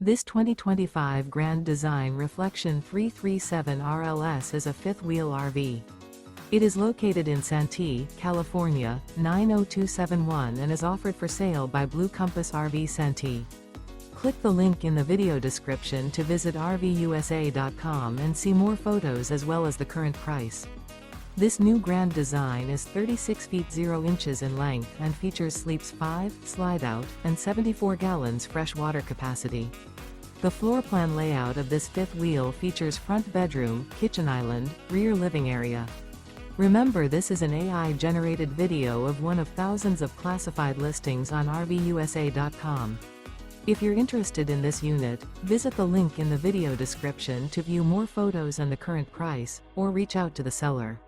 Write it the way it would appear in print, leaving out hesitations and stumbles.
This 2025 Grand Design Reflection 337 RLS is a fifth-wheel RV. It is located in Santee, California, 90271 and is offered for sale by Blue Compass RV Santee. Click the link in the video description to visit RVUSA.com and see more photos as well as the current price. This new Grand Design is 36 feet 0 inches in length and features sleeps 5, Slideout, and 74 gallons fresh water capacity. The floor plan layout of this fifth wheel features front bedroom, kitchen island, rear living area. Remember, this is an AI-generated video of one of thousands of classified listings on RVUSA.com. If you're interested in this unit, visit the link in the video description to view more photos and the current price, or reach out to the seller.